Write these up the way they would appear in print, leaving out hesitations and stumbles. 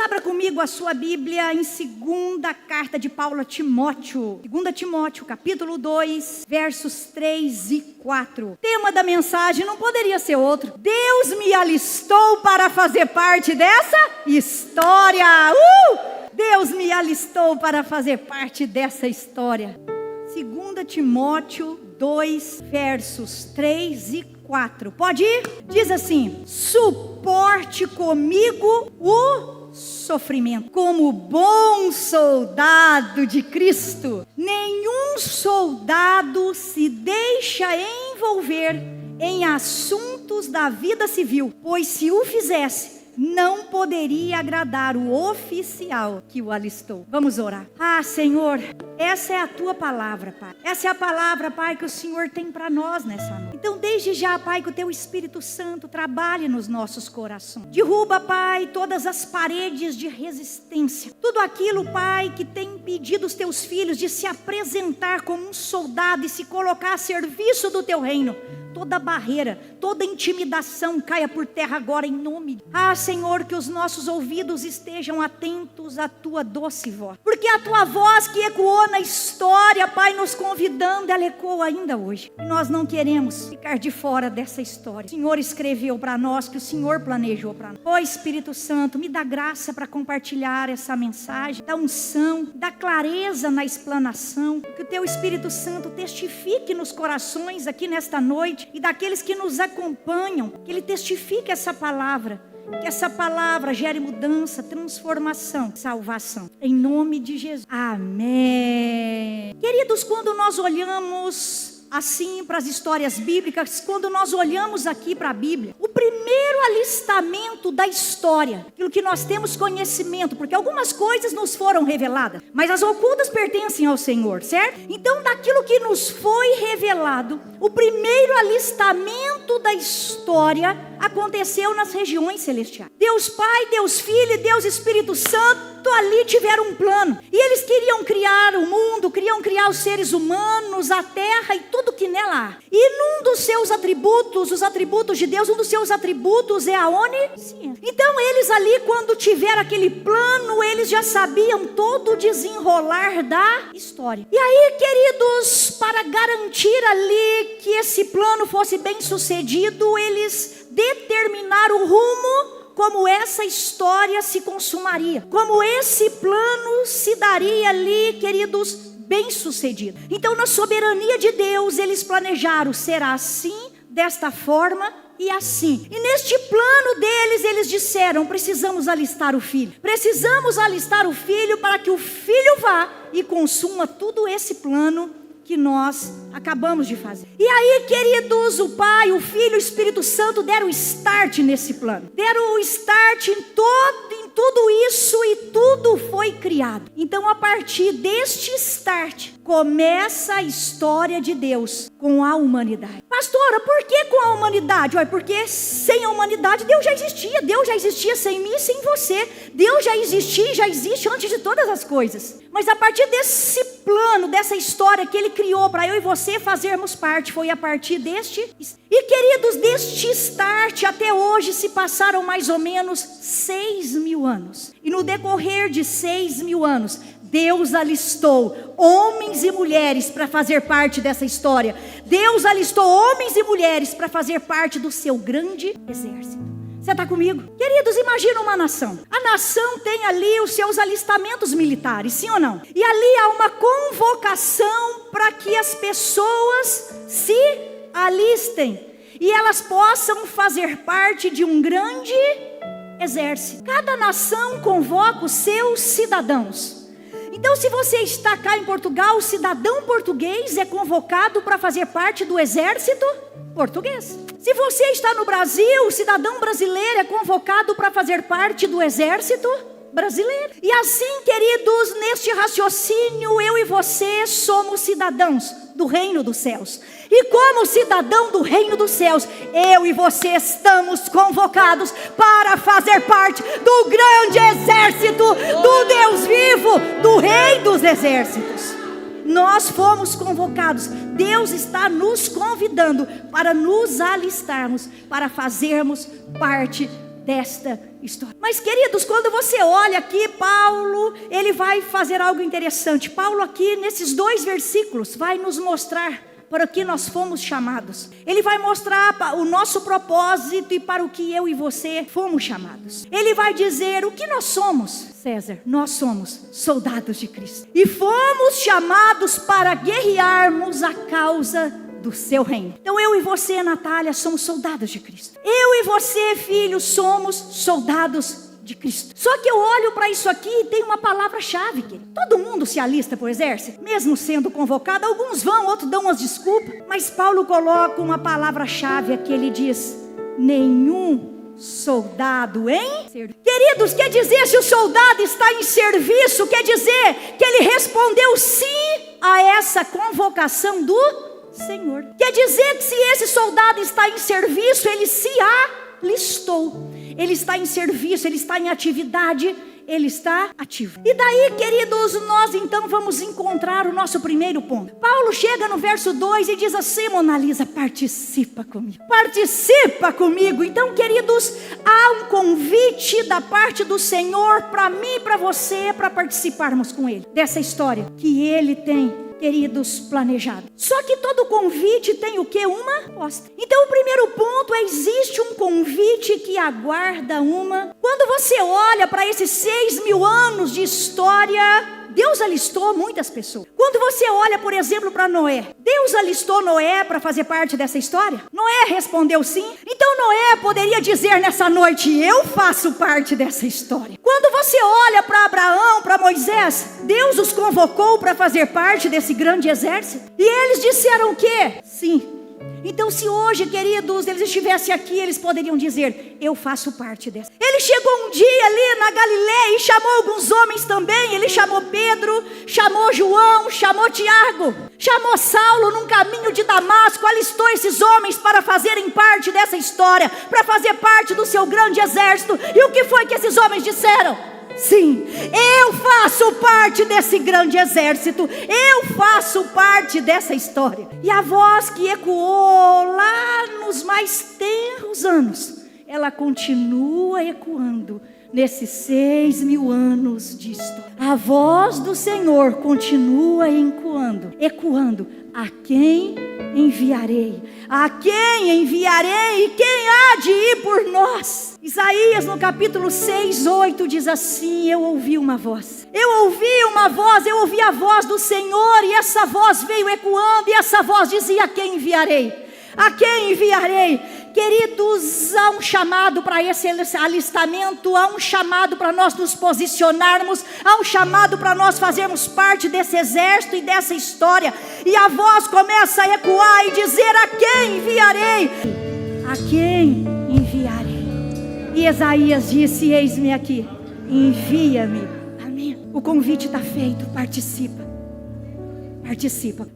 abra comigo a sua Bíblia em segunda carta de Paulo a Timóteo. 2 Timóteo, capítulo 2, versos 3 e 4. O tema da mensagem não poderia ser outro. Deus me alistou para fazer parte dessa história. Deus me alistou para fazer parte dessa história. 2 Timóteo 2, versos 3 e 4. Pode ir? Diz assim: suporte comigo o sofrimento, como bom soldado de Cristo. Nenhum soldado se deixa envolver em assuntos da vida civil, pois se o fizesse, não poderia agradar o oficial que o alistou. Vamos orar. Senhor, essa é a tua palavra, Pai. Essa é a palavra, Pai, que o Senhor tem para nós nessa noite. Então, desde já, Pai, que o teu Espírito Santo trabalhe nos nossos corações. Derruba, Pai, todas as paredes de resistência. Tudo aquilo, Pai, que tem impedido os teus filhos de se apresentar como um soldado e se colocar a serviço do teu reino. Toda barreira, toda intimidação caia por terra agora em nome de... Senhor, que os nossos ouvidos estejam atentos à tua doce voz. Porque a tua voz que ecoou na história, Pai, nos convidando, ela ecoa ainda hoje. E nós não queremos ficar de fora dessa história. O Senhor escreveu para nós, que o Senhor planejou para nós. Espírito Santo, me dá graça para compartilhar essa mensagem. Dá unção, dá clareza na explanação. Que o teu Espírito Santo testifique nos corações aqui nesta noite. E daqueles que nos acompanham, que ele testifique essa palavra, que essa palavra gere mudança, transformação, salvação, em nome de Jesus, amém. Queridos, quando nós olhamos assim para as histórias bíblicas, quando nós olhamos aqui para a Bíblia, o primeiro alistamento da história, aquilo que nós temos conhecimento, porque algumas coisas nos foram reveladas, mas as ocultas pertencem ao Senhor, certo? Então, daquilo que nos foi revelado, o primeiro alistamento da história aconteceu nas regiões celestiais. Deus Pai, Deus Filho e Deus Espírito Santo ali tiveram um plano. E eles queriam criar o mundo, queriam criar os seres humanos, a terra e tudo que nela há. E num dos seus atributos, os atributos de Deus, um dos seus atributos é a onisciência. Então eles ali, quando tiveram aquele plano, eles já sabiam todo o desenrolar da história. E aí, queridos, para garantir ali que esse plano fosse bem sucedido, eles determinaram o rumo como essa história se consumaria, como esse plano se daria ali, queridos, bem sucedido. Então, na soberania de Deus, eles planejaram: será assim, desta forma e assim. E neste plano deles, eles disseram: precisamos alistar o filho. Precisamos alistar o filho para que o filho vá e consuma todo esse plano que nós acabamos de fazer. E aí, queridos, o Pai, o Filho e o Espírito Santo deram o start nesse plano. Deram o start em tudo isso e tudo foi criado. Então, a partir deste start, começa a história de Deus com a humanidade. Pastora, por que com a humanidade? Porque sem a humanidade Deus já existia. Deus já existia sem mim e sem você. Deus já existia e já existe antes de todas as coisas. Mas a partir desse plano, dessa história que Ele criou para eu e você fazermos parte, foi a partir deste... E queridos, deste start até hoje se passaram mais ou menos 6.000 anos. E no decorrer de 6.000 anos, Deus alistou homens e mulheres para fazer parte dessa história. Deus alistou homens e mulheres para fazer parte do seu grande exército. Você está comigo? Queridos, imagina uma nação. A nação tem ali os seus alistamentos militares, sim ou não? E ali há uma convocação para que as pessoas se alistem e elas possam fazer parte de um grande exército. Cada nação convoca os seus cidadãos. Então, se você está cá em Portugal, o cidadão português é convocado para fazer parte do exército português. Se você está no Brasil, o cidadão brasileiro é convocado para fazer parte do exército brasileiro. E assim, queridos, neste raciocínio, eu e você somos cidadãos do reino dos céus. E como cidadão do reino dos céus, eu e você estamos convocados para fazer parte do grande exército do Deus vivo, do Rei dos exércitos. Nós fomos convocados. Deus está nos convidando para nos alistarmos, para fazermos parte desta história. Mas, queridos, quando você olha aqui, Paulo, ele vai fazer algo interessante. Paulo aqui, nesses 2 versículos, vai nos mostrar para o que nós fomos chamados. Ele vai mostrar o nosso propósito e para o que eu e você fomos chamados. Ele vai dizer o que nós somos. César, nós somos soldados de Cristo. E fomos chamados para guerrearmos a causa do seu reino. Então eu e você, Natália, somos soldados de Cristo. Eu e você, filho, somos soldados de Cristo. Só que eu olho para isso aqui e tem uma palavra-chave, querido. Todo mundo se alista para o exército, mesmo sendo convocado. Alguns vão, outros dão umas desculpas. Mas Paulo coloca uma palavra-chave aqui, ele diz: nenhum soldado em serviço. Queridos, quer dizer, se o soldado está em serviço, quer dizer que ele respondeu sim a essa convocação do Senhor. Quer dizer que se esse soldado está em serviço, ele se alistou. Ele está em serviço, ele está em atividade, ele está ativo. E daí, queridos, nós então vamos encontrar o nosso primeiro ponto. Paulo chega no verso 2 e diz assim: Mona Lisa, participa comigo. Participa comigo. Então, queridos, há um convite da parte do Senhor para mim e para você, para participarmos com Ele dessa história que Ele tem, queridos, planejado. Só que todo convite tem o quê? Uma resposta. Então o primeiro ponto é: existe um convite que aguarda uma. Quando você olha para esses 6.000 anos de história, Deus alistou muitas pessoas. Quando você olha, por exemplo, para Noé, Deus alistou Noé para fazer parte dessa história? Noé respondeu sim. Então Noé poderia dizer nessa noite: eu faço parte dessa história. Quando você olha para Abraão, para Moisés, Deus os convocou para fazer parte desse grande exército. E eles disseram o quê? Sim. Então, se hoje, queridos, eles estivessem aqui, eles poderiam dizer: eu faço parte dessa. Ele chegou um dia ali na Galileia e chamou alguns homens também. Ele chamou Pedro, chamou João, chamou Tiago, chamou Saulo num caminho de Damasco, alistou esses homens para fazerem parte dessa história, para fazer parte do seu grande exército. E o que foi que esses homens disseram? Sim, eu faço parte desse grande exército, eu faço parte dessa história. E a voz que ecoou lá nos mais tenros anos, ela continua ecoando nesses 6.000 anos de história. A voz do Senhor continua ecoando: a quem enviarei? A quem enviarei? E quem há de ir por nós? Isaías no capítulo 6:8 diz assim: eu ouvi uma voz. Eu ouvi a voz do Senhor, e essa voz veio ecoando, e essa voz dizia: a quem enviarei? A quem enviarei? Queridos, há um chamado para esse alistamento, há um chamado para nós nos posicionarmos, há um chamado para nós fazermos parte desse exército e dessa história. E a voz começa a ecoar e dizer: a quem enviarei? A quem enviarei? E Isaías disse: eis-me aqui, envia-me. Amém. O convite está feito, participa.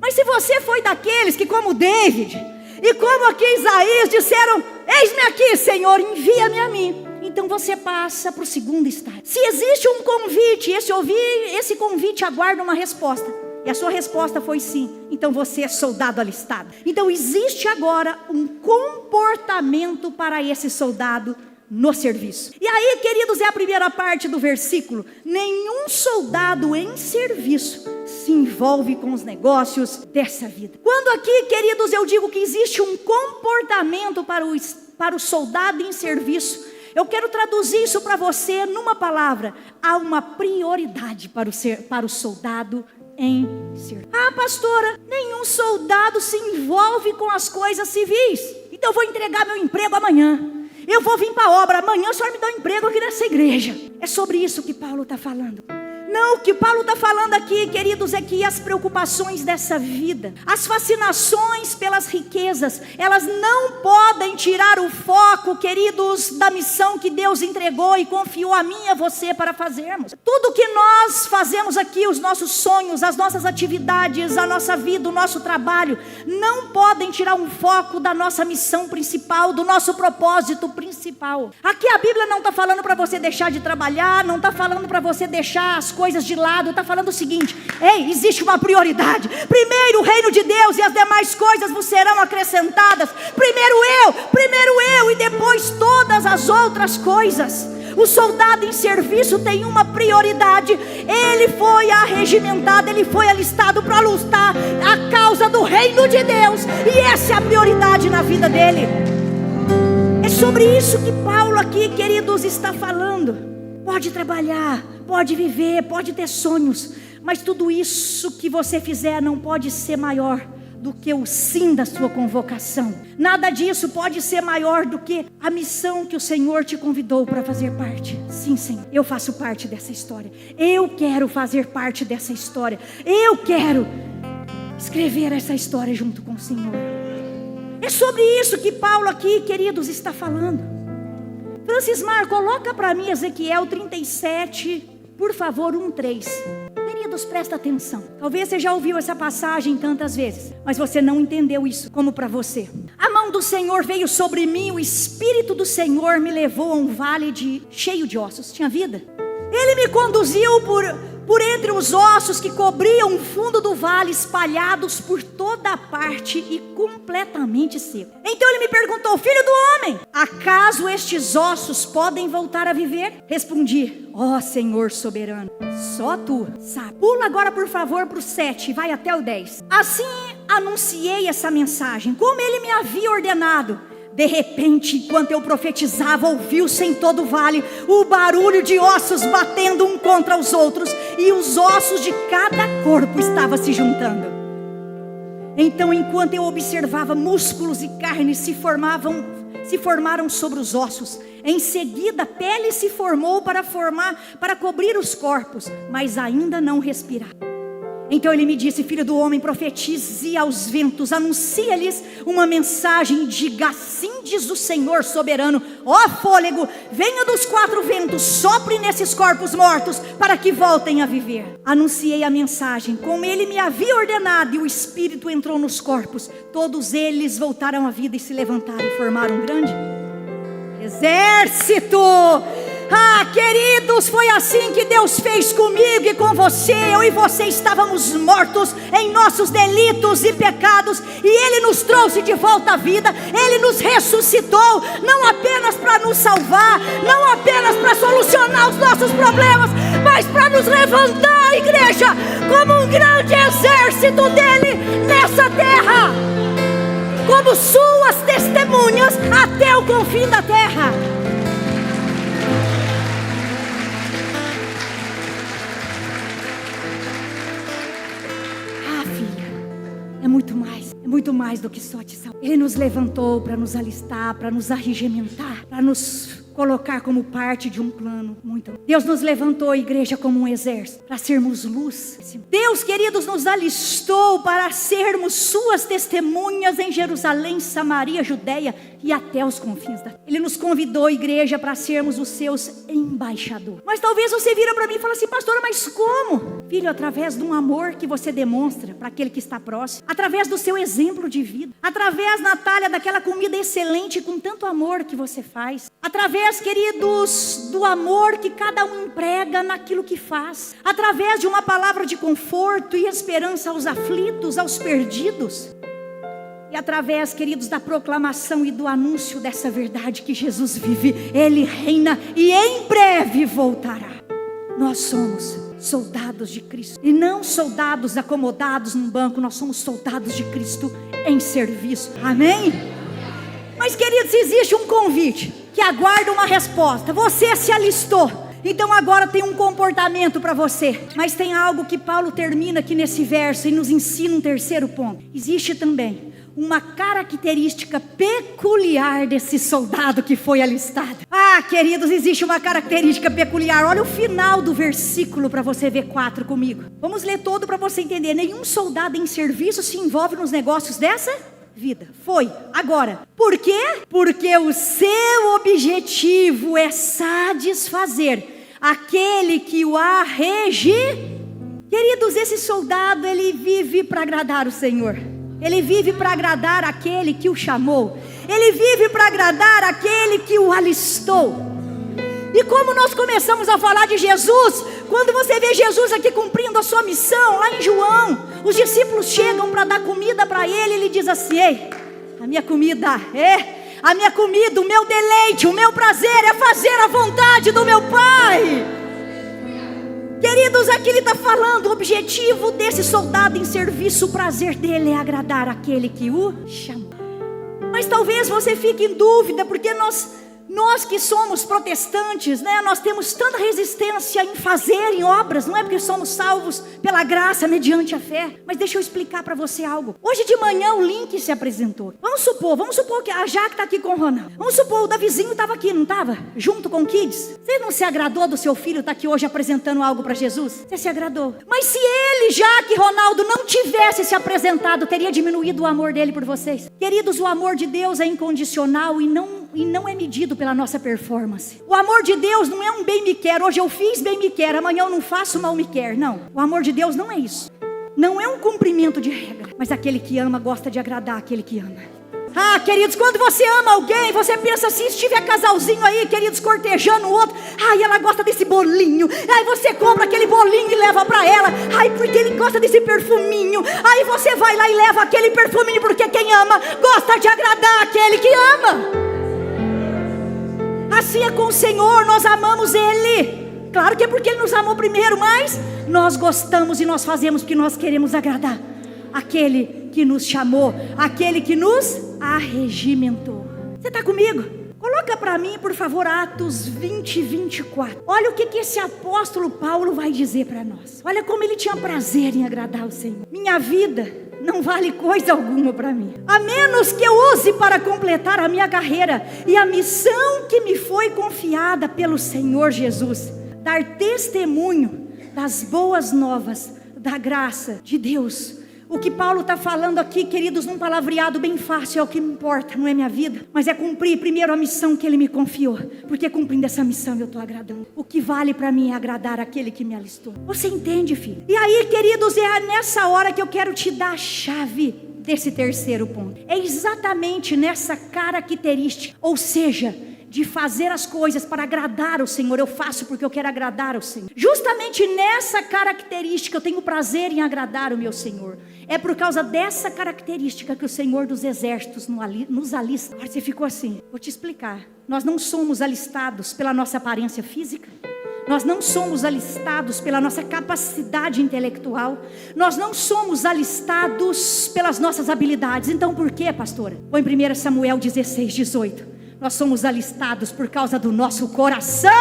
Mas se você foi daqueles que, como David e como aqui Isaías, disseram: eis-me aqui, Senhor, envia-me a mim, então você passa para o segundo estágio. Se existe um convite, esse convite aguarda uma resposta, e a sua resposta foi sim, então você é soldado alistado. Então existe agora um comportamento para esse soldado no serviço. E aí, queridos, é a primeira parte do versículo: nenhum soldado em serviço se envolve com os negócios dessa vida. Quando aqui, queridos, eu digo que existe um comportamento para o soldado em serviço, eu quero traduzir isso para você numa palavra: há uma prioridade para o soldado em serviço. Ah, pastora, nenhum soldado se envolve com as coisas civis, então eu vou entregar meu emprego amanhã, eu vou vir para a obra, amanhã o senhor me dá um emprego aqui nessa igreja. É sobre isso que Paulo está falando. Não, o que Paulo está falando aqui, queridos, é que as preocupações dessa vida, as fascinações pelas riquezas, elas não podem tirar o foco, queridos, da missão que Deus entregou e confiou a mim e a você para fazermos. Tudo que nós fazemos aqui, os nossos sonhos, as nossas atividades, a nossa vida, o nosso trabalho, não podem tirar um foco da nossa missão principal, do nosso propósito principal. Aqui a Bíblia não está falando para você deixar de trabalhar, não está falando para você deixar as coisas de lado. Está falando o seguinte: ei, existe uma prioridade. Primeiro o reino de Deus e as demais coisas vos serão acrescentadas. Primeiro eu e depois todas as outras coisas. O soldado em serviço tem uma prioridade. Ele foi arregimentado, ele foi alistado para lutar a causa do reino de Deus. E essa é a prioridade na vida dele. É sobre isso que Paulo aqui, queridos, está falando. Pode trabalhar, pode viver, pode ter sonhos, mas tudo isso que você fizer não pode ser maior do que o sim da sua convocação. Nada disso pode ser maior do que a missão que o Senhor te convidou para fazer parte. Sim, Senhor, eu faço parte dessa história. Eu quero fazer parte dessa história. Eu quero escrever essa história junto com o Senhor. É sobre isso que Paulo aqui, queridos, está falando. Francis Mar, coloca para mim Ezequiel 37, por favor, 1:3. Queridos, presta atenção. Talvez você já ouviu essa passagem tantas vezes, mas você não entendeu isso como para você. A mão do Senhor veio sobre mim, o Espírito do Senhor me levou a um vale cheio de ossos. Tinha vida? Ele me conduziu por entre os ossos que cobriam o fundo do vale, espalhados por toda a parte e completamente seco. Então ele me perguntou: filho do homem, acaso estes ossos podem voltar a viver? Respondi: ó Senhor soberano, só tu sabe. Pula agora por favor para o 7, vai até o 10. Assim anunciei essa mensagem, como ele me havia ordenado. De repente, enquanto eu profetizava, ouviu-se em todo o vale o barulho de ossos batendo um contra os outros, e os ossos de cada corpo estavam se juntando. Então, enquanto eu observava, músculos e carne se formaram sobre os ossos. Em seguida, a pele se formou para cobrir os corpos, mas ainda não respirava. Então ele me disse: filho do homem, profetize aos ventos, anuncia-lhes uma mensagem, diga: assim diz o Senhor soberano, ó fôlego, venha dos 4 ventos, sopre nesses corpos mortos, para que voltem a viver. Anunciei a mensagem, como ele me havia ordenado, e o Espírito entrou nos corpos. Todos eles voltaram à vida e se levantaram e formaram um grande exército. Ah, queridos, foi assim que Deus fez comigo e com você. Eu e você estávamos mortos em nossos delitos e pecados, e Ele nos trouxe de volta à vida. Ele nos ressuscitou, não apenas para nos salvar, não apenas para solucionar os nossos problemas, mas para nos levantar, igreja, como um grande exército dele nessa terra, como suas testemunhas até o confim da terra. É muito mais do que só te salvar. Ele nos levantou para nos alistar, para nos arregimentar, para nos colocar como parte de um plano muito. Deus nos levantou, igreja, como um exército, para sermos luz. Deus, queridos, nos alistou para sermos suas testemunhas em Jerusalém, Samaria, Judeia e até os confins da terra. Ele nos convidou, igreja, para sermos os seus embaixadores. Mas talvez você vira para mim e fala assim: pastora, mas como? Filho, através de um amor que você demonstra para aquele que está próximo, através do seu exemplo de vida, através, Natália, daquela comida excelente com tanto amor que você faz, através, queridos, do amor que cada um emprega naquilo que faz, através de uma palavra de conforto e esperança aos aflitos, aos perdidos, e através, queridos, da proclamação e do anúncio dessa verdade que Jesus vive, Ele reina e em breve voltará. Nós somos soldados de Cristo, e não soldados acomodados num banco. Nós somos soldados de Cristo em serviço. Amém? Mas, queridos, existe um convite que aguarda uma resposta. Você se alistou, então agora tem um comportamento para você. Mas tem algo que Paulo termina aqui nesse verso e nos ensina um terceiro ponto. Existe também uma característica peculiar desse soldado que foi alistado. Ah, queridos, existe uma característica peculiar. Olha o final do versículo para você ver 4 comigo. Vamos ler todo para você entender. Nenhum soldado em serviço se envolve nos negócios dessa vida. Foi. Agora, por quê? Porque o seu objetivo é satisfazer aquele que o Queridos, esse soldado, ele vive para agradar o Senhor. Ele vive para agradar aquele que o chamou. Ele vive para agradar aquele que o alistou. E como nós começamos a falar de Jesus, quando você vê Jesus aqui cumprindo a sua missão, lá em João, os discípulos chegam para dar comida para ele, e ele diz assim: ei, a minha comida, o meu deleite, o meu prazer é fazer a vontade do meu Pai. Queridos, aqui ele está falando, o objetivo desse soldado em serviço, o prazer dele é agradar aquele que o chamou. Mas talvez você fique em dúvida, porque nós que somos protestantes, né, nós temos tanta resistência em fazer em obras, não é porque somos salvos pela graça, mediante a fé. Mas deixa eu explicar para você algo. Hoje de manhã o Link se apresentou. Vamos supor que a Jaque está aqui com o Ronaldo. Vamos supor, o Davizinho estava aqui, não estava? Junto com o Kids. Você não se agradou do seu filho estar aqui hoje apresentando algo para Jesus? Você se agradou. Mas se ele, Jaque e Ronaldo, não tivesse se apresentado, teria diminuído o amor dele por vocês? Queridos, o amor de Deus é incondicional e não é medido pela nossa performance. O amor de Deus não é um bem me quer. Hoje eu fiz, bem me quer. Amanhã eu não faço, mal me quer. Não, o amor de Deus não é isso. Não é um cumprimento de regra. Mas aquele que ama gosta de agradar aquele que ama. Ah, queridos, quando você ama alguém, você pensa assim, se tiver casalzinho aí, queridos, cortejando o outro, ai, ela gosta desse bolinho, aí você compra aquele bolinho e leva para ela, ai, porque ele gosta desse perfuminho, aí você vai lá e leva aquele perfuminho, porque quem ama gosta de agradar aquele que ama. Assim é com o Senhor, nós amamos Ele. Claro que é porque Ele nos amou primeiro, mas nós gostamos e nós fazemos porque nós queremos agradar aquele que nos chamou, aquele que nos arregimentou. Você está comigo? Coloca para mim, por favor, Atos 20, 24. Olha o que esse apóstolo Paulo vai dizer para nós. Olha como ele tinha prazer em agradar o Senhor. Minha vida não vale coisa alguma para mim, a menos que eu use para completar a minha carreira e a missão que me foi confiada pelo Senhor Jesus, dar testemunho das boas novas da graça de Deus. O que Paulo está falando aqui, queridos, num palavreado bem fácil, é o que me importa, não é minha vida, mas é cumprir primeiro a missão que Ele me confiou, porque cumprindo essa missão eu estou agradando. O que vale para mim é agradar aquele que me alistou. Você entende, filho? E aí, queridos, é nessa hora que eu quero te dar a chave desse terceiro ponto. É exatamente nessa característica, ou seja, de fazer as coisas para agradar o Senhor. Eu faço porque eu quero agradar o Senhor. Justamente nessa característica eu tenho prazer em agradar o meu Senhor. É por causa dessa característica que o Senhor dos Exércitos nos alista. Agora você ficou assim, vou te explicar. Nós não somos alistados pela nossa aparência física. Nós não somos alistados pela nossa capacidade intelectual. Nós não somos alistados pelas nossas habilidades. Então por quê, pastora? Põe 1 Samuel 16, 18. Nós somos alistados por causa do nosso coração.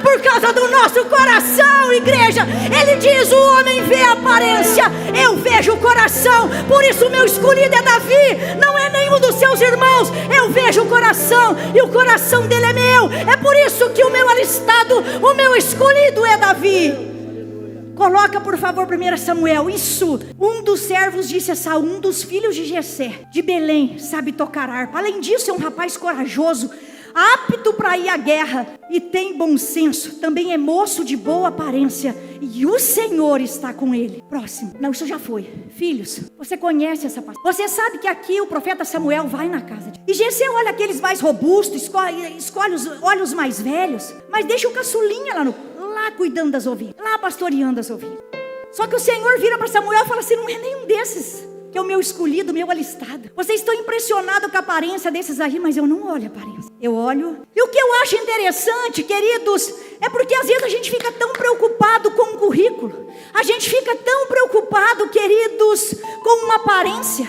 Por causa do nosso coração, igreja. Ele diz, o homem vê a aparência, eu vejo o coração. Por isso o meu escolhido é Davi, não é nenhum dos seus irmãos. Eu vejo o coração e o coração dele é meu. É por isso que o meu alistado, o meu escolhido é Davi. Coloca por favor 1 Samuel. Isso, um dos servos disse a Saul, um dos filhos de Jessé, de Belém, sabe tocar harpa. Além disso é um rapaz corajoso, apto para ir à guerra e tem bom senso. Também é moço de boa aparência e o Senhor está com ele. Próximo. Não, isso já foi. Filhos, você conhece essa passagem. Você sabe que aqui o profeta Samuel vai na casa de... E Jessé olha aqueles mais robustos, olha os mais velhos, mas deixa o caçulinha lá cuidando das ovelhas, lá pastoreando as ovelhas. Só que o Senhor vira para Samuel e fala assim, não é nenhum desses que é o meu escolhido, o meu alistado. Vocês estão impressionados com a aparência desses aí, mas eu não olho a aparência, eu olho. E o que eu acho interessante, queridos, é porque às vezes a gente fica tão preocupado com o currículo, a gente fica tão preocupado, queridos, com uma aparência.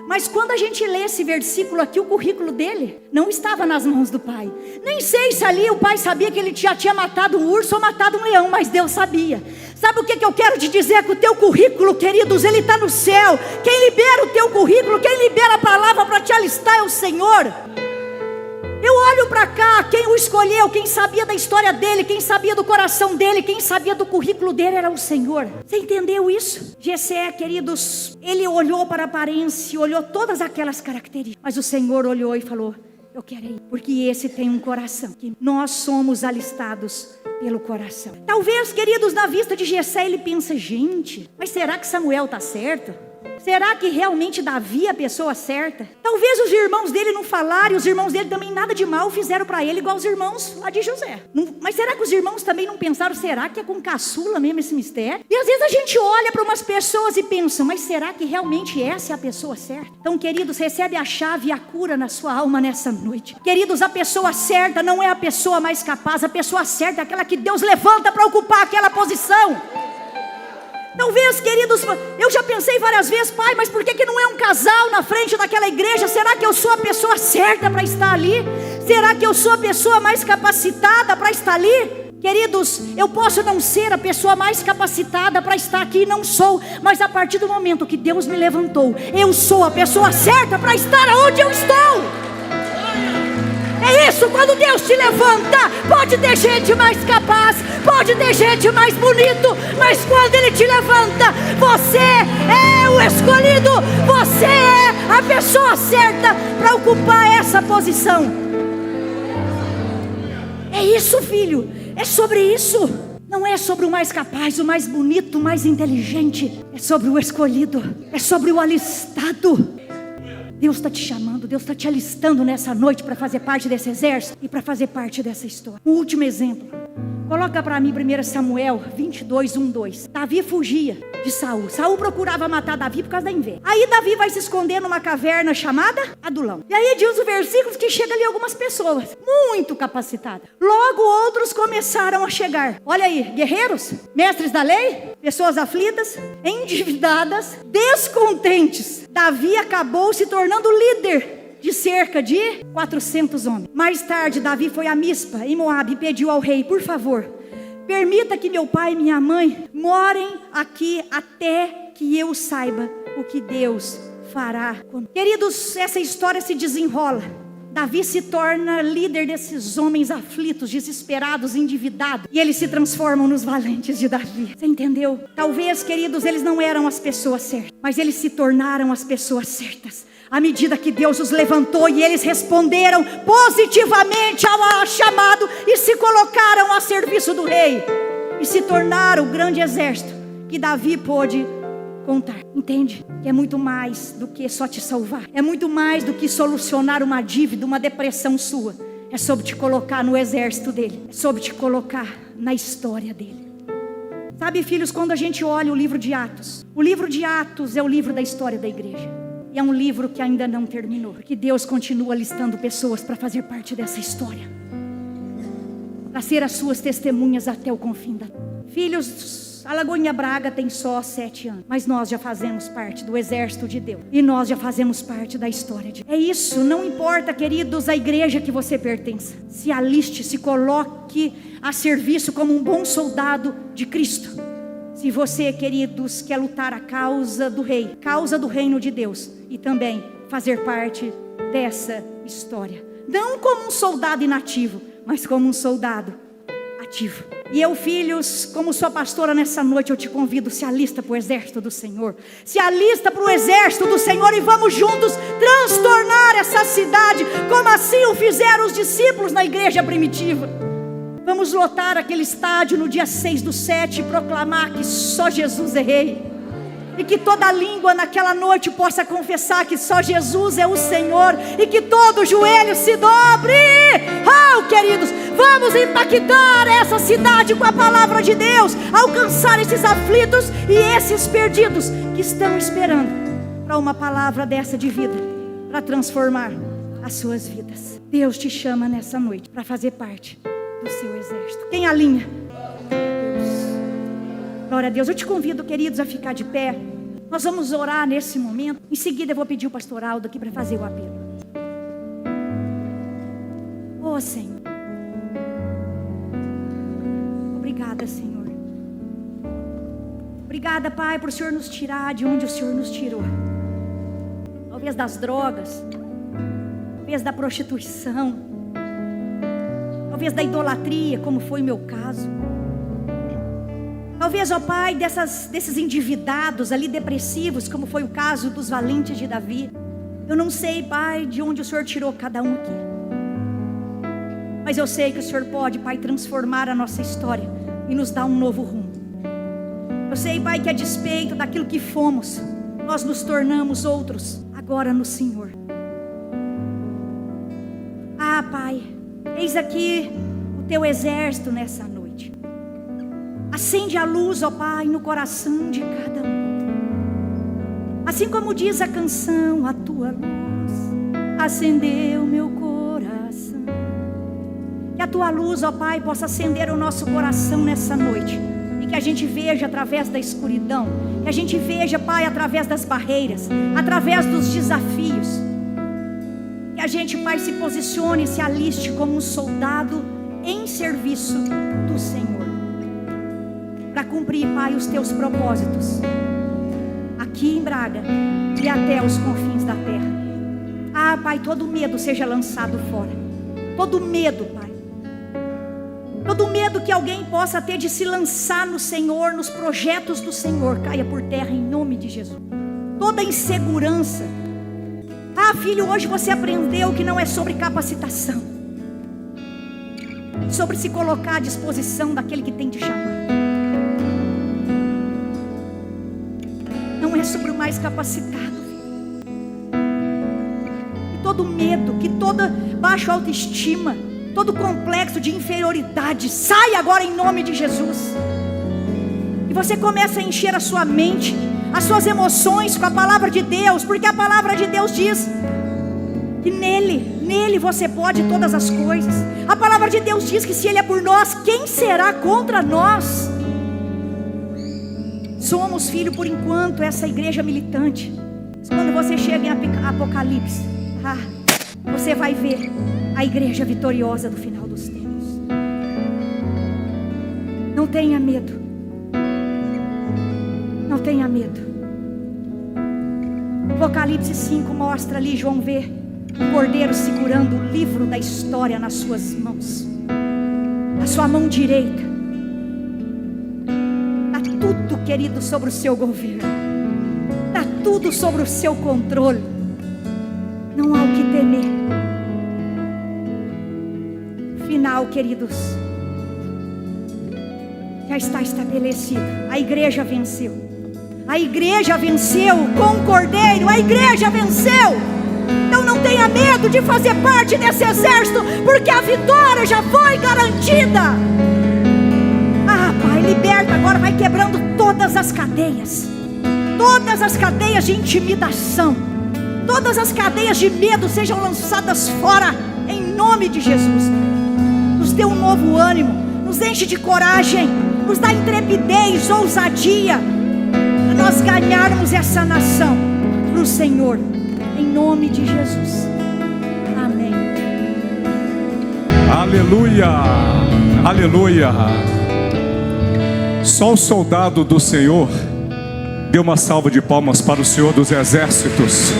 Mas quando a gente lê esse versículo aqui, o currículo dele não estava nas mãos do pai. Nem sei se ali o pai sabia que ele já tinha matado um urso ou matado um leão, mas Deus sabia. Sabe o que eu quero te dizer? Que o teu currículo, queridos, ele está no céu. Quem libera o teu currículo, quem libera a palavra para te alistar é o Senhor. Eu olho para cá, quem o escolheu, quem sabia da história dele, quem sabia do coração dele, quem sabia do currículo dele era o Senhor. Você entendeu isso? Jessé, queridos, ele olhou para a aparência, olhou todas aquelas características, mas o Senhor olhou e falou, eu quero ir, porque esse tem um coração, que nós somos alistados pelo coração. Talvez, queridos, na vista de Jessé ele pensa, gente, mas será que Samuel está certo? Será que realmente Davi é a pessoa certa? Talvez os irmãos dele não falaram, e os irmãos dele também nada de mal fizeram para ele, igual os irmãos lá de José. Mas será que os irmãos também não pensaram, será que é com caçula mesmo esse mistério? E às vezes a gente olha para umas pessoas e pensa, mas será que realmente essa é a pessoa certa? Então, queridos, recebe a chave e a cura na sua alma nessa noite. Queridos, a pessoa certa não é a pessoa mais capaz, a pessoa certa é aquela que Deus levanta para ocupar aquela posição. Talvez, queridos, eu já pensei várias vezes, pai, mas por que não é um casal na frente daquela igreja? Será que eu sou a pessoa certa para estar ali? Será que eu sou a pessoa mais capacitada para estar ali? Queridos, eu posso não ser a pessoa mais capacitada para estar aqui, não sou, mas a partir do momento que Deus me levantou, eu sou a pessoa certa para estar onde eu estou. É isso, quando Deus te levanta, pode ter gente mais capaz, pode ter gente mais bonito, mas quando Ele te levanta, você é o escolhido, você é a pessoa certa para ocupar essa posição. É isso, filho, é sobre isso. Não é sobre o mais capaz, o mais bonito, o mais inteligente, é sobre o escolhido, é sobre o alistado. Deus está te chamando, Deus está te alistando nessa noite para fazer parte desse exército e para fazer parte dessa história. Um último exemplo. Coloca para mim 1 Samuel 22, 1, 2. Davi fugia de Saul. Saul procurava matar Davi por causa da inveja. Aí Davi vai se esconder numa caverna chamada Adulão. E aí diz os versículos que chega ali algumas pessoas muito capacitadas. Logo outros começaram a chegar. Olha aí, guerreiros, mestres da lei, pessoas aflitas, endividadas, descontentes. Davi acabou se tornando líder de cerca de 400 homens. Mais tarde, Davi foi a Mispa, em Moabe, e pediu ao rei, por favor, permita que meu pai e minha mãe morem aqui até que eu saiba o que Deus fará. Queridos, essa história se desenrola. Davi se torna líder desses homens aflitos, desesperados, endividados. E eles se transformam nos valentes de Davi. Você entendeu? Talvez, queridos, eles não eram as pessoas certas, mas eles se tornaram as pessoas certas. À medida que Deus os levantou e eles responderam positivamente ao chamado e se colocaram a serviço do rei. E se tornaram o grande exército que Davi pôde contar. Entende? Que é muito mais do que só te salvar. É muito mais do que solucionar uma dívida, uma depressão sua. É sobre te colocar no exército dele. É sobre te colocar na história dele. Sabe, filhos, quando a gente olha o livro de Atos, o livro de Atos é o livro da história da igreja. E é um livro que ainda não terminou. Que Deus continua listando pessoas para fazer parte dessa história. Para ser as suas testemunhas até o confim da... Filhos, a Lagoinha Braga tem só 7 anos. Mas nós já fazemos parte do exército de Deus. E nós já fazemos parte da história de Deus. É isso, não importa, queridos, a igreja que você pertença. Se aliste, se coloque a serviço como um bom soldado de Cristo. Se você, queridos, quer lutar a causa do rei, causa do reino de Deus, e também fazer parte dessa história. Não como um soldado inativo, mas como um soldado ativo. E eu, filhos, como sua pastora nessa noite, eu te convido, se alista para o exército do Senhor. Se alista para o exército do Senhor e vamos juntos transtornar essa cidade, como assim o fizeram os discípulos na igreja primitiva. Vamos lotar aquele estádio no dia 6/7 e proclamar que só Jesus é rei. E que toda língua naquela noite possa confessar que só Jesus é o Senhor. E que todo joelho se dobre. Oh, queridos, vamos impactar essa cidade com a palavra de Deus. Alcançar esses aflitos e esses perdidos que estão esperando para uma palavra dessa de vida, para transformar as suas vidas. Deus te chama nessa noite para fazer parte do seu exército. Quem alinha? Glória a Deus. Eu te convido, queridos, a ficar de pé. Nós vamos orar nesse momento. Em seguida eu vou pedir o pastor Aldo aqui para fazer o apelo. Oh, Senhor. Obrigada, Senhor. Obrigada, Pai, por o Senhor nos tirar de onde o Senhor nos tirou. Talvez das drogas, talvez da prostituição, talvez da idolatria, como foi meu caso. Talvez, ó Pai, desses endividados ali, depressivos, como foi o caso dos valentes de Davi. Eu não sei, Pai, de onde o Senhor tirou cada um aqui. Mas eu sei que o Senhor pode, Pai, transformar a nossa história e nos dar um novo rumo. Eu sei, Pai, que a despeito daquilo que fomos, nós nos tornamos outros agora no Senhor. Ah, Pai, eis aqui o teu exército nessa noite. Acende a luz, ó Pai, no coração de cada um. Assim como diz a canção, a tua luz acendeu meu coração. Que a tua luz, ó Pai, possa acender o nosso coração nessa noite. E que a gente veja através da escuridão. Que a gente veja, Pai, através das barreiras, através dos desafios. Que a gente, Pai, se posicione e se aliste como um soldado em serviço do Senhor. Para cumprir, Pai, os teus propósitos. Aqui em Braga e até os confins da terra. Ah, Pai, todo medo seja lançado fora. Todo medo, Pai. Todo medo que alguém possa ter de se lançar no Senhor, nos projetos do Senhor, caia por terra em nome de Jesus. Toda insegurança. Ah, filho, hoje você aprendeu que não é sobre capacitação, sobre se colocar à disposição daquele que tem te chamado. Não é sobre o mais capacitado. Que todo medo, que toda baixa autoestima, todo complexo de inferioridade sai agora em nome de Jesus. E você começa a encher a sua mente, as suas emoções com a palavra de Deus, porque a palavra de Deus diz que nele você pode todas as coisas. A palavra de Deus diz que se Ele é por nós, quem será contra nós? Somos, filho, por enquanto, essa igreja militante. Mas quando você chega em Apocalipse, você vai ver a igreja vitoriosa do final dos tempos. Não tenha medo. Não tenha medo. Apocalipse 5 mostra ali, João vê o cordeiro segurando o livro da história nas suas mãos, na sua mão direita. Tudo, querido, sobre o seu governo. Está tudo sobre o seu controle. Não há o que temer. Final, queridos, já está estabelecido. A igreja venceu. A igreja venceu com o Cordeiro. A igreja venceu. Então não tenha medo de fazer parte desse exército, porque a vitória já foi garantida. Pai, liberta agora, vai quebrando todas as cadeias de intimidação, todas as cadeias de medo sejam lançadas fora, em nome de Jesus. Nos dê um novo ânimo, nos enche de coragem, nos dá intrepidez, ousadia, para nós ganharmos essa nação para o Senhor, em nome de Jesus. Amém. Aleluia, aleluia. Só o soldado do Senhor. Dê uma salva de palmas para o Senhor dos Exércitos.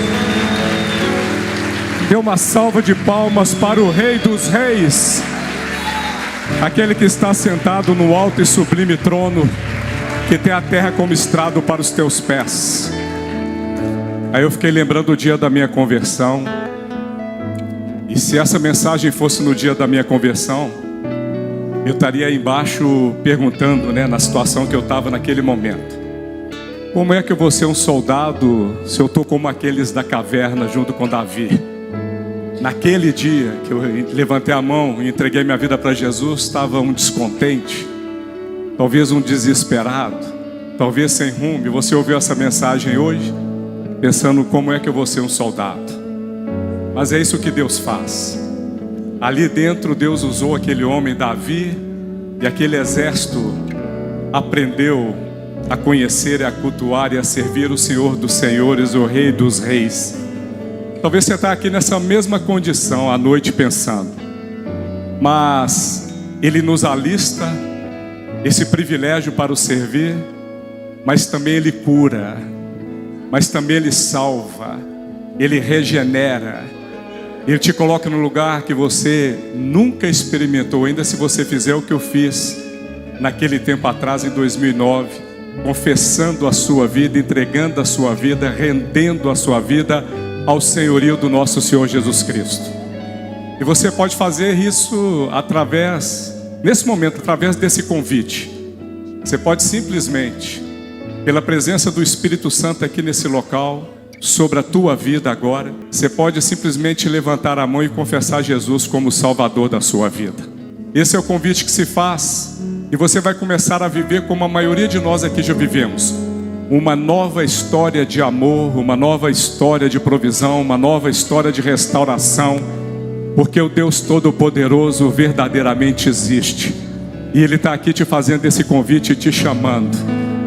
Dê uma salva de palmas para o Rei dos Reis, aquele que está sentado no alto e sublime trono, que tem a terra como estrado para os teus pés. Aí eu fiquei lembrando do dia da minha conversão. E se essa mensagem fosse no dia da minha conversão, eu estaria aí embaixo perguntando, na situação que eu estava naquele momento: como é que eu vou ser um soldado se eu estou como aqueles da caverna junto com Davi? Naquele dia que eu levantei a mão e entreguei minha vida para Jesus, estava um descontente, talvez um desesperado, talvez sem rumo. E você ouviu essa mensagem hoje pensando como é que eu vou ser um soldado. Mas é isso que Deus faz. Ali dentro Deus usou aquele homem Davi, e aquele exército aprendeu a conhecer, a cultuar e a servir o Senhor dos Senhores, o Rei dos Reis. Talvez você está aqui nessa mesma condição à noite pensando, mas Ele nos alista esse privilégio para o servir, mas também Ele cura, mas também Ele salva, Ele regenera. Ele te coloca no lugar que você nunca experimentou, ainda se você fizer o que eu fiz naquele tempo atrás, em 2009, confessando a sua vida, entregando a sua vida, rendendo a sua vida ao senhorio do nosso Senhor Jesus Cristo. E você pode fazer isso nesse momento, através desse convite. Você pode simplesmente pela presença do Espírito Santo aqui nesse local, sobre a tua vida agora, você pode simplesmente levantar a mão e confessar Jesus como o Salvador da sua vida. Esse é o convite que se faz, e você vai começar a viver como a maioria de nós aqui já vivemos. Uma nova história de amor, uma nova história de provisão, uma nova história de restauração, porque o Deus Todo-Poderoso verdadeiramente existe, e Ele está aqui te fazendo esse convite e te chamando.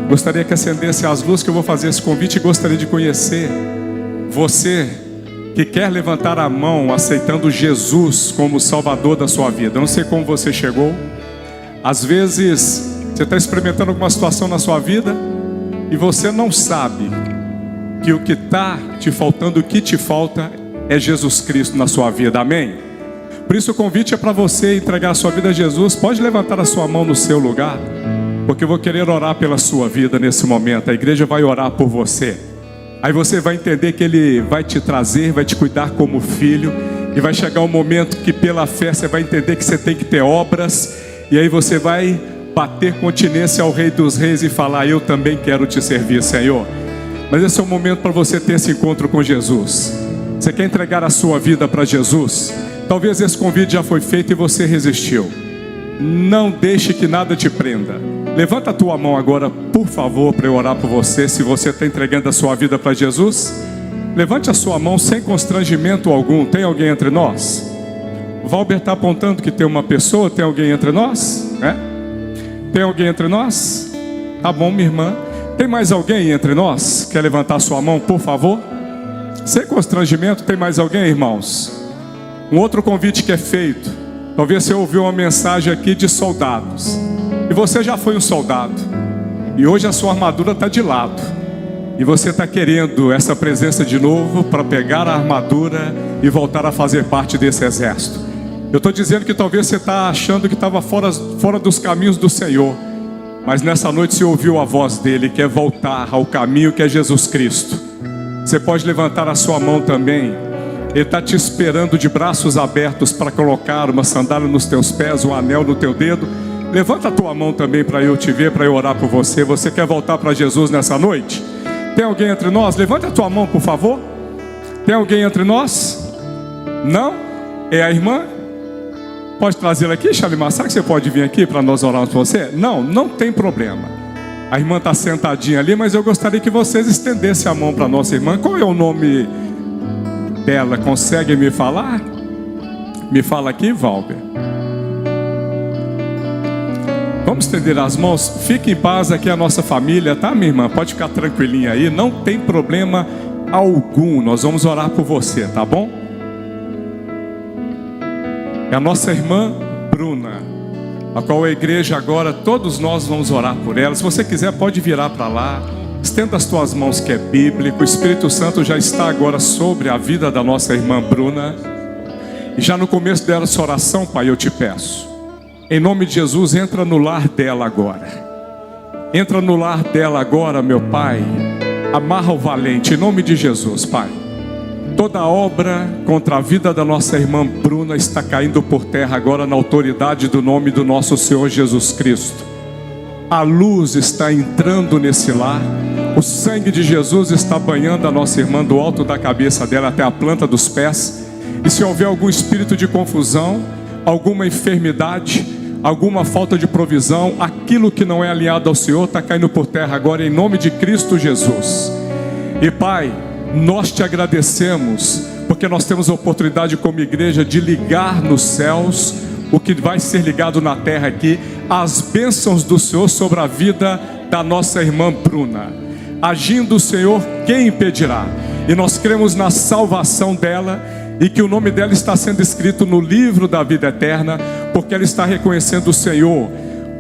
Gostaria que acendesse as luzes, que eu vou fazer esse convite, e gostaria de conhecer você que quer levantar a mão aceitando Jesus como Salvador da sua vida. Eu não sei como você chegou. Às vezes você está experimentando alguma situação na sua vida e você não sabe que o que está te faltando, o que te falta é Jesus Cristo na sua vida. Amém? Por isso o convite é para você entregar a sua vida a Jesus. Pode levantar a sua mão no seu lugar, porque eu vou querer orar pela sua vida nesse momento. A igreja vai orar por você. Aí você vai entender que Ele vai te trazer, vai te cuidar como filho, e vai chegar um momento que pela fé você vai entender que você tem que ter obras, e aí você vai bater continência ao Rei dos Reis e falar: eu também quero te servir, Senhor. Mas esse é o momento para você ter esse encontro com Jesus. Você quer entregar a sua vida para Jesus? Talvez esse convite já foi feito e você resistiu. Não deixe que nada te prenda. Levanta a tua mão agora, por favor, para eu orar por você. Se você está entregando a sua vida para Jesus, levante a sua mão sem constrangimento algum. Tem alguém entre nós? O Valber está apontando que tem uma pessoa. Tem alguém entre nós? Tem alguém entre nós? Tá bom, minha irmã. Tem mais alguém entre nós? Quer levantar a sua mão, por favor? Sem constrangimento. Tem mais alguém, irmãos? Um outro convite que é feito. Talvez você ouviu uma mensagem aqui de soldados, e você já foi um soldado, e hoje a sua armadura está de lado, e você está querendo essa presença de novo para pegar a armadura e voltar a fazer parte desse exército. Eu estou dizendo que talvez você está achando que estava fora dos caminhos do Senhor, mas nessa noite você ouviu a voz dele, quer voltar ao caminho que é Jesus Cristo. Você pode levantar a sua mão também. Ele está te esperando de braços abertos para colocar uma sandália nos teus pés, um anel no teu dedo. Levanta a tua mão também para eu te ver, para eu orar por você. Você quer voltar para Jesus nessa noite? Tem alguém entre nós? Levanta a tua mão, por favor. Tem alguém entre nós? Não? É a irmã? Pode trazê-la aqui, Shalimar? Será que você pode vir aqui para nós orarmos por você? Não, não tem problema. A irmã está sentadinha ali, mas eu gostaria que vocês estendessem a mão para a nossa irmã. Qual é o nome dela? Consegue me falar? Me fala aqui, Valber. Vamos estender as mãos. Fique em paz, aqui a nossa família, tá, minha irmã? Pode ficar tranquilinha aí, não tem problema algum. Nós vamos orar por você, tá bom? É a nossa irmã Bruna, a qual a igreja agora, todos nós vamos orar por ela. Se você quiser, pode virar para lá. Estenda as tuas mãos, que é bíblico. O Espírito Santo já está agora sobre a vida da nossa irmã Bruna. E já no começo dessa oração, Pai, eu te peço, em nome de Jesus, entra no lar dela agora. Entra no lar dela agora, meu Pai. Amarra o valente, em nome de Jesus, Pai. Toda obra contra a vida da nossa irmã Bruna está caindo por terra agora, na autoridade do nome do nosso Senhor Jesus Cristo. A luz está entrando nesse lar. O sangue de Jesus está banhando a nossa irmã do alto da cabeça dela até a planta dos pés. E se houver algum espírito de confusão, alguma enfermidade, alguma falta de provisão, aquilo que não é alinhado ao Senhor está caindo por terra agora, em nome de Cristo Jesus. E Pai, nós te agradecemos, porque nós temos a oportunidade como igreja de ligar nos céus o que vai ser ligado na terra aqui, as bênçãos do Senhor sobre a vida da nossa irmã Bruna. Agindo o Senhor, quem impedirá? E nós cremos na salvação dela, e que o nome dela está sendo escrito no livro da vida eterna, porque ela está reconhecendo o Senhor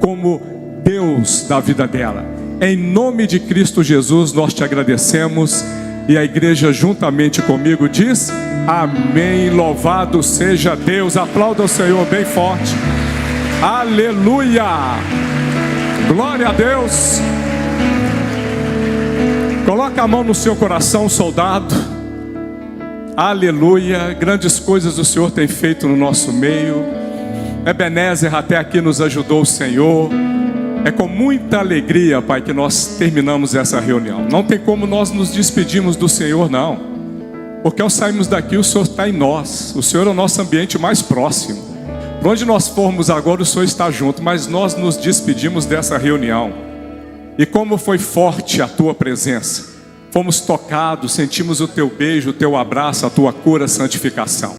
como Deus da vida dela. Em nome de Cristo Jesus nós te agradecemos, e a igreja juntamente comigo diz amém. Louvado seja Deus. Aplauda o Senhor bem forte. Aleluia, glória a Deus. Coloca a mão no seu coração, soldado. Aleluia, grandes coisas o Senhor tem feito no nosso meio. Ebenezer, até aqui nos ajudou o Senhor. É com muita alegria, Pai, que nós terminamos essa reunião. Não tem como nós nos despedirmos do Senhor, não. Porque ao sairmos daqui, o Senhor está em nós. O Senhor é o nosso ambiente mais próximo. Por onde nós formos agora, o Senhor está junto. Mas nós nos despedimos dessa reunião. E como foi forte a Tua presença. Fomos tocados, sentimos o Teu beijo, o Teu abraço, a Tua cura, a santificação.